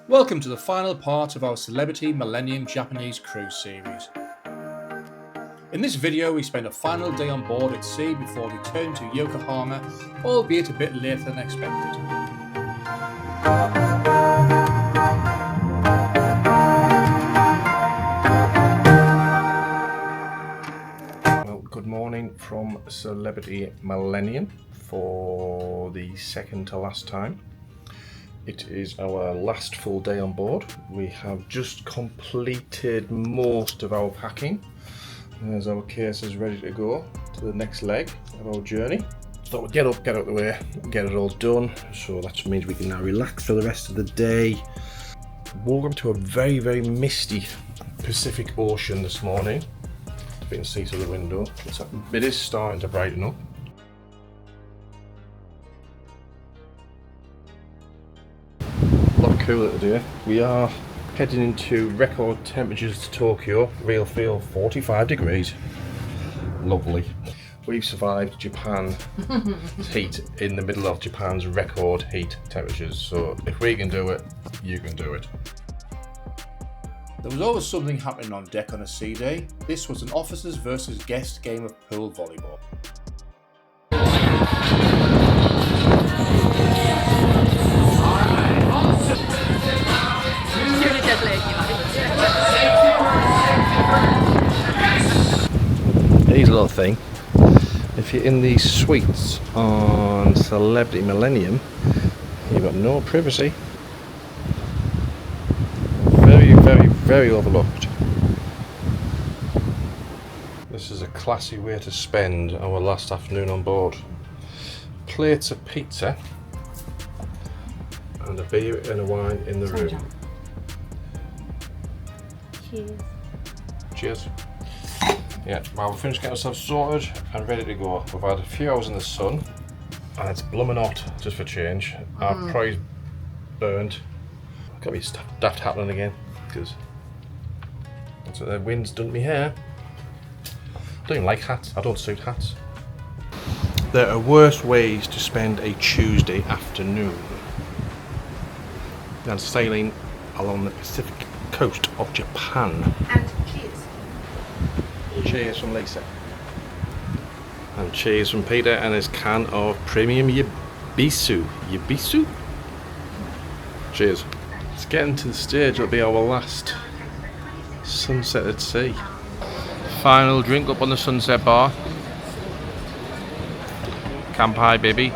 Welcome to the final part of our Celebrity Millennium Japanese Cruise series. In this video we spend a final day on board at sea before returning to Yokohama, albeit a bit later than expected. Well, good morning from Celebrity Millennium for the second to last time. It is our last full day on board. We have just completed most of our packing. There's our cases ready to go to the next leg of our journey. So we'll get out the way, get it all done. So that means we can now relax for the rest of the day. Woke up to a very, very misty Pacific Ocean this morning. If you can see through the window, it is starting to brighten up. A lot cooler today. We are heading into record temperatures to Tokyo. Real feel 45 degrees. Lovely. We've survived Japan's heat in the middle of Japan's record heat temperatures. So if we can do it, you can do it. There was always something happening on deck on a sea day. This was an officers versus guests game of pool volleyball. Here's a little thing. If you're in these suites on Celebrity Millennium, you've got no privacy. Very, very, very overlooked. This is a classy way to spend our last afternoon on board. Plates of pizza and a beer and a wine in the room. Cheers. Cheers. Yeah, well, we've finished getting ourselves sorted and ready to go. We've had a few hours in the sun and it's blooming hot just for change. Our prize burned. Got me daft happening again because that's what the wind's done to me hair. I don't even like hats. I don't suit hats. There are worse ways to spend a Tuesday afternoon than sailing along the Pacific coast of Japan. And cheers. Cheers from Lisa. And cheers from Peter and his can of premium Yabisu. Yabisu? Cheers. It's getting to the stage it'll be our last sunset at sea. Final drink up on the sunset bar. Kampai, baby.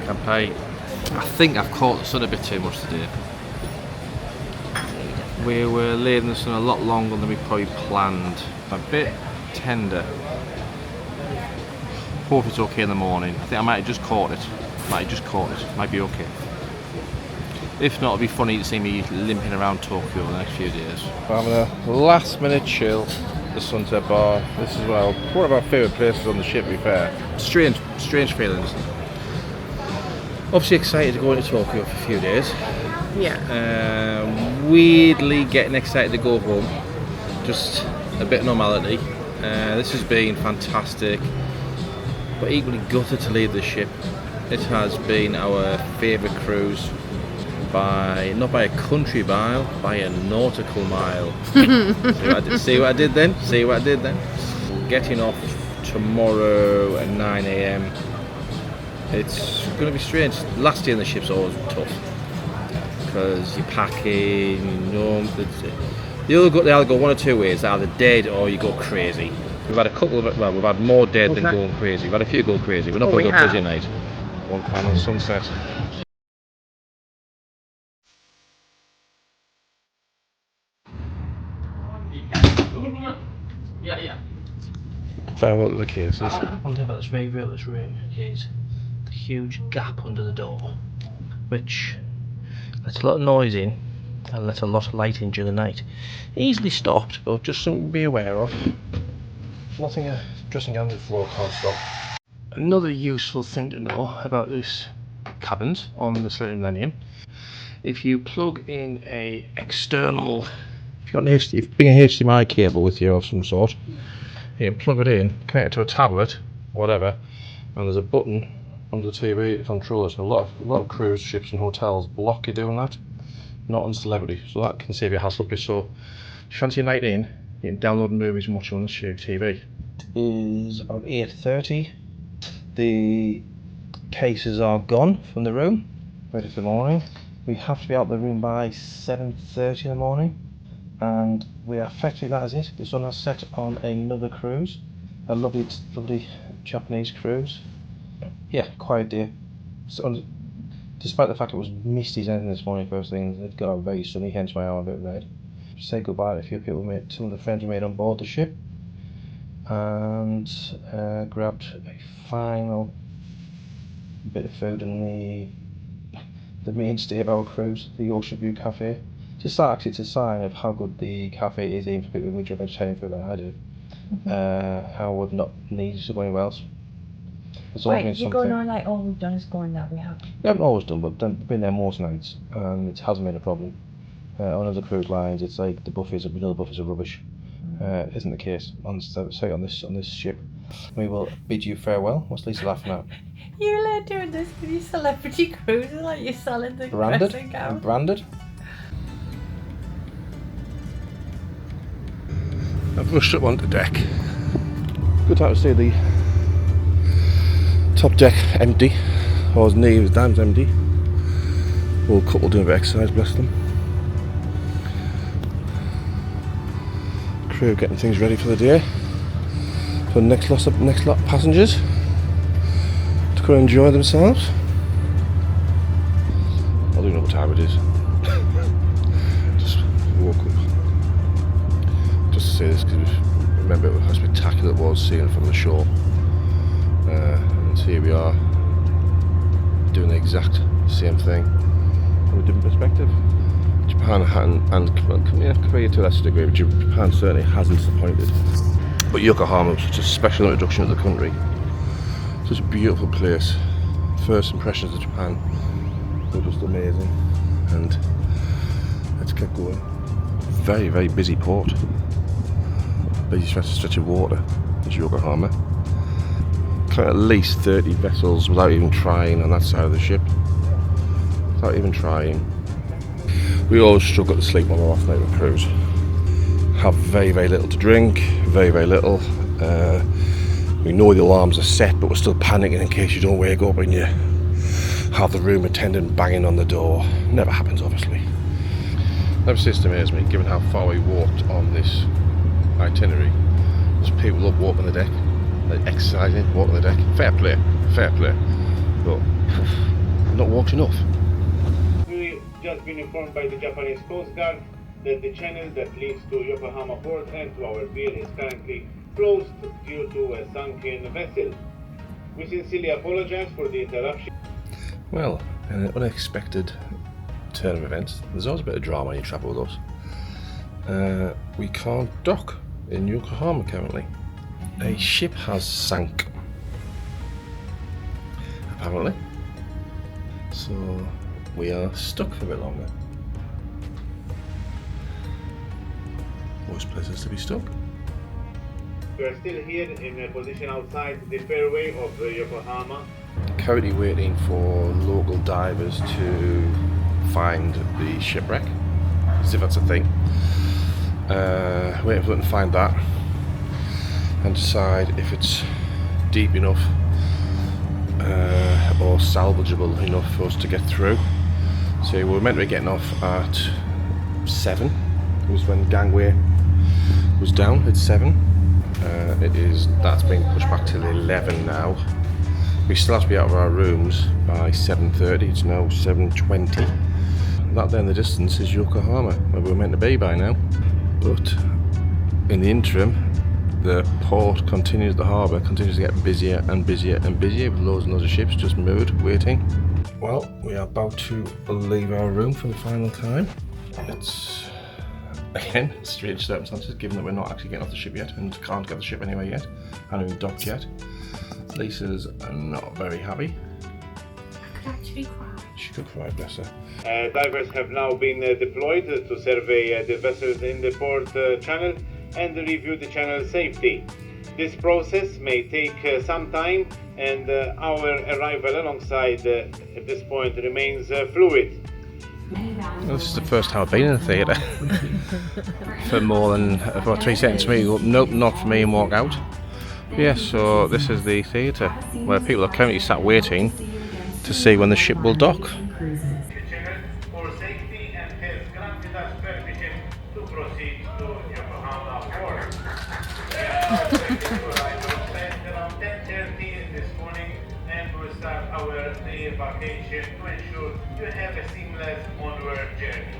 Kampai. I think I've caught the sun a bit too much today. We were laying in the sun a lot longer than we probably planned. A bit tender. Hope it's okay in the morning. I think I might have just caught it. Might be okay. If not, it'll be funny to see me limping around Tokyo the next few days. We're having a last minute chill at the Sunset Bar. This is one of our favourite places on the ship, to be fair. Strange feelings. Obviously excited to go into Tokyo for a few days. Yeah. Weirdly getting excited to go home. Just a bit of normality. This has been fantastic, but equally gutted to leave the ship. It has been our favourite cruise not by a country mile, by a nautical mile. See what I did then? Getting off tomorrow at 9 AM. It's going to be strange. Last day on the ship's always tough because you're packing, they either go one or two ways. They're either dead or you go crazy. We've had we've had more dead than going crazy. We've had a few go crazy. We're not going to go crazy tonight. One final sunset. Yeah. Farewell to the cases. One thing that's very real is the huge gap under the door, which lets a lot of noise in and lets a lot of light in during the night. Easily stopped, but just something to be aware of. Nothing a dressing gown to the floor can't stop. Another useful thing to know about this cabins on the Celebrity Millennium: if you plug in a external, if you bring a HDMI cable with you of some sort, you can plug it in, connect it to a tablet, whatever, and there's a button under the TV, the controllers. A lot of cruise ships and hotels block you doing that. Not on Celebrity, so that can save you hassle. So if you fancy a night in, you can download movies and watch them on the TV. It is about 8:30. The cases are gone from the room, ready for the morning. We have to be out of the room by 7:30 in the morning, and we are effectively, that is it. The sun has set on another cruise, a lovely Japanese cruise. Yeah, quiet day. So, despite the fact it was misty as anything this morning, first thing, it got out very sunny, hence why I'm a bit red. Say goodbye to a few people some of the friends we made on board the ship, and grabbed a final bit of food in the mainstay of our cruise, the Ocean View Cafe. Just that actually, it's a sign of how good the cafe is, even for people who enjoy vegetarian food like I do. How would not need to go anywhere else. Wait, you're going on like all we've done is going that we have? We haven't always done, but we've been there most nights, and it hasn't been a problem. On other cruise lines, it's like the buffets are rubbish. Isn't the case on this ship. We will bid you farewell. What's Lisa laughing at? You're allowed doing this with your Celebrity Cruise, like you're selling the Branded dressing and gown. branded. I've rushed up onto deck. Good time to see the top deck empty, or as near as damn empty. Old couple doing a bit of exercise, bless them. Crew getting things ready for the day. For the next lot of passengers to go and enjoy themselves. I don't know what time it is. Just woke up. Just to say this because remember how spectacular it was seeing it from the shore. And here we are doing the exact same thing from a different perspective. Japan compared to a lesser degree, but Japan certainly hasn't disappointed. But Yokohama was such a special introduction to the country. Such a beautiful place. First impressions of Japan were just amazing, and let's get going. Very, very busy port. Busy stretch of water is Yokohama. At least 30 vessels without even trying on that side of the ship. Without even trying. We always struggle to sleep on the last night of the cruise. Have very, very little to drink, very, very little. We know the alarms are set, but we're still panicking in case you don't wake up and you have the room attendant banging on the door. Never happens, obviously. Never ceases to amaze me, given how far we walked on this itinerary. There's people up walking the deck, like exercising, walking the deck. Fair play, but not walked enough. We've just been informed by the Japanese Coast Guard that the channel that leads to Yokohama port and to our pier is currently closed due to a sunken vessel. We sincerely apologize for the interruption. Well, in an unexpected turn of events, there's always a bit of drama when you travel with us. We can't dock in Yokohama currently. A ship has sank, apparently. So we are stuck for a bit longer. Most places to be stuck. We are still here in a position outside the fairway of Yokohama. Currently waiting for local divers to find the shipwreck, as if that's a thing. Waiting for them to find that and decide if it's deep enough or salvageable enough for us to get through. So we were meant to be getting off at 7. It was when gangway was down at 7. That's been pushed back till 11 now. We still have to be out of our rooms by 7:30. It's now 7:20. That there in the distance is Yokohama, where we were meant to be by now. But in the interim, the port continues, the harbour continues to get busier and busier and busier, with loads and loads of ships just moored, waiting. Well, we are about to leave our room for the final time. It's, again, strange circumstances, given that we're not actually getting off the ship yet and can't get the ship anywhere yet, haven't even docked yet. Lisa's not very happy. I could actually cry. She could cry, bless her. Divers have now been deployed to survey the vessels in the port channel and review the channel safety. This process may take some time, and our arrival alongside at this point remains fluid. Well, this is the first time I've been in a theatre for more than about 3 seconds. Me go, nope, not for me, and walk out. Yeah, so this is the theatre where people are currently sat waiting to see when the ship will dock. For safety and has granted us permission to proceed to Yokohama port. We are expected to arrive on site around 10:30 this morning, and we'll start our disembarkation to ensure you have a seamless onward journey.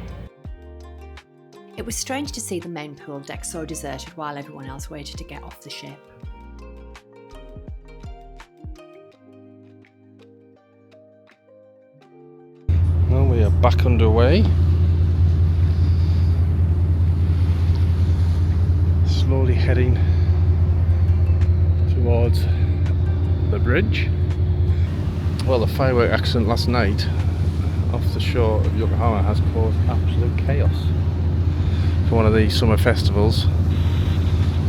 It was strange to see the main pool deck so deserted while everyone else waited to get off the ship. Well, we are back underway. Slowly heading towards the bridge. Well, the firework accident last night off the shore of Yokohama has caused absolute chaos for one of these summer festivals.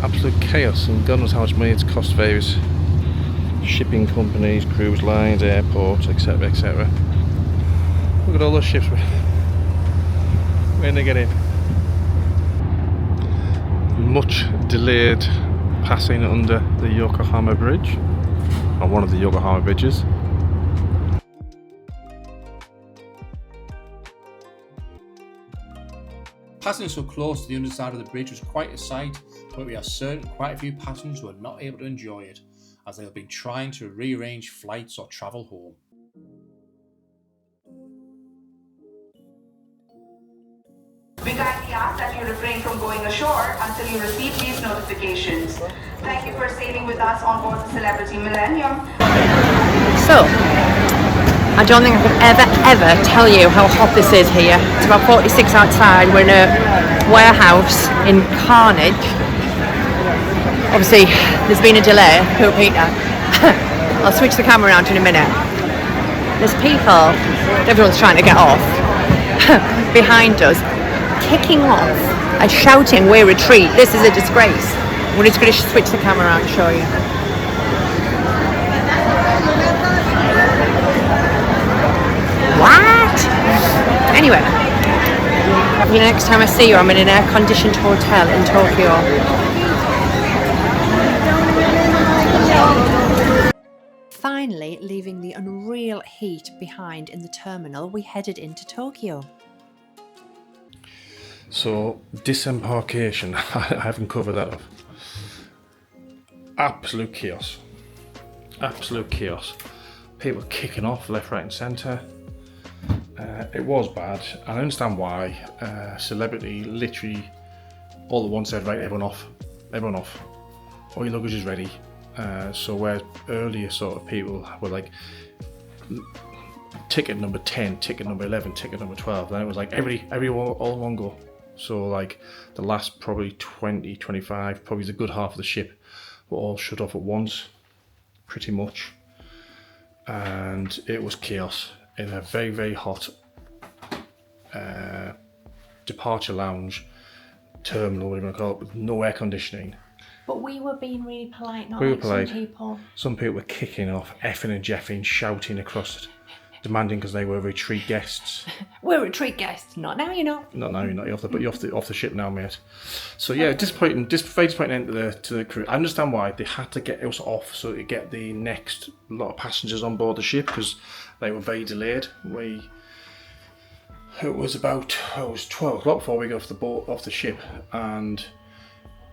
Absolute chaos, and God knows how much money it's cost various shipping companies, cruise lines, airports, etc, etc. Look at all those ships when they get in. Much delayed passing under the Yokohama bridge, or one of the Yokohama bridges. Passing so close to the underside of the bridge was quite a sight, but we are certain quite a few passengers were not able to enjoy it, as they have been trying to rearrange flights or travel home. We kindly ask that you refrain from going ashore until you receive these notifications. Thank you for sailing with us on board the Celebrity Millennium. So, I don't think I can ever tell you how hot this is here. It's about 46 outside. We're in a warehouse in Carnage. Obviously, there's been a delay. Poor Peter. I'll switch the camera around in a minute. There's people, everyone's trying to get off, behind us, kicking off and shouting, "We retreat, this is a disgrace." We're just going to switch the camera around and show you. What? Anyway, the next time I see you, I'm in an air-conditioned hotel in Tokyo. Finally, leaving the unreal heat behind in the terminal, we headed into Tokyo. So, disembarkation, I haven't covered that up. Absolute chaos. Absolute chaos. People kicking off left, right and centre. It was bad. I understand why. Celebrity literally all at once said, right, everyone off. Everyone off. All your luggage is ready. So where earlier sort of people were like, ticket number 10, ticket number 11, ticket number 12. Then it was like everyone all in one go. So like the last probably 20, 25, probably a good half of the ship were all shut off at once, pretty much. And it was chaos in a very, very hot departure lounge, terminal, whatever you want to call it, with no air conditioning. But we were being really polite, not We were like polite. some people. Some people were kicking off, effing and jeffing, shouting across, demanding because they were retreat guests. We're retreat guests, not now, you know. Not now, you're not. You're off the ship now, mate. So yeah, very disappointing end to the crew. I understand why they had to get us off so to get the next lot of passengers on board the ship because they were very delayed. It was 12 o'clock before we got off the ship, and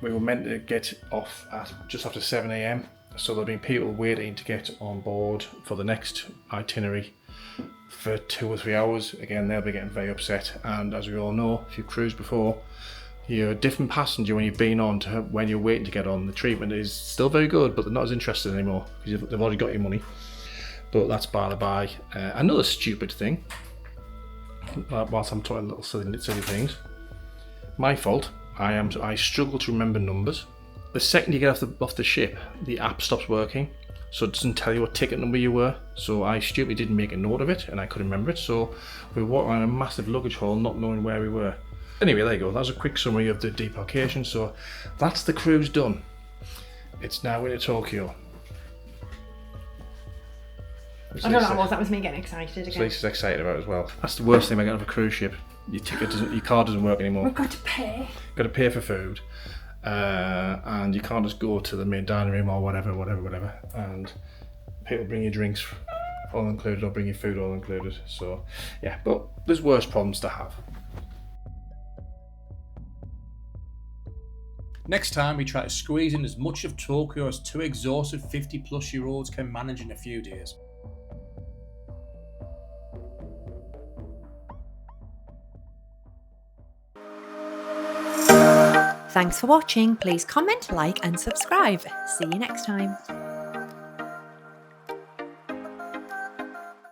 we were meant to get off at just after 7 a.m. So there'll be people waiting to get on board for the next itinerary for 2 or 3 hours. Again, they'll be getting very upset. And as we all know, if you've cruised before, you're a different passenger when you've been on to when you're waiting to get on. The treatment is still very good, but they're not as interested anymore because they've already got your money. But that's by the by. Another stupid thing, whilst I'm talking little silly things, my fault. I struggle to remember numbers. The second you get off the ship, the app stops working, so it doesn't tell you what ticket number you were. So I stupidly didn't make a note of it, and I couldn't remember it. So we walked around a massive luggage hall, not knowing where we were. Anyway, there you go. That was a quick summary of the debarkation. So that's the cruise done. it's now into Tokyo. I don't know what it was, that was me getting excited So again. Lisa's excited about it as well. That's the worst thing about getting off a cruise ship. Your ticket doesn't, your card doesn't work anymore. We've got to pay. Got to pay for food, and you can't just go to the main dining room or whatever, and people bring you drinks all included or bring you food all included. So yeah, but there's worse problems to have. Next time we try to squeeze in as much of Tokyo as two exhausted 50-plus-year-olds can manage in a few days. Thanks for watching. Please comment, like and subscribe. See you next time.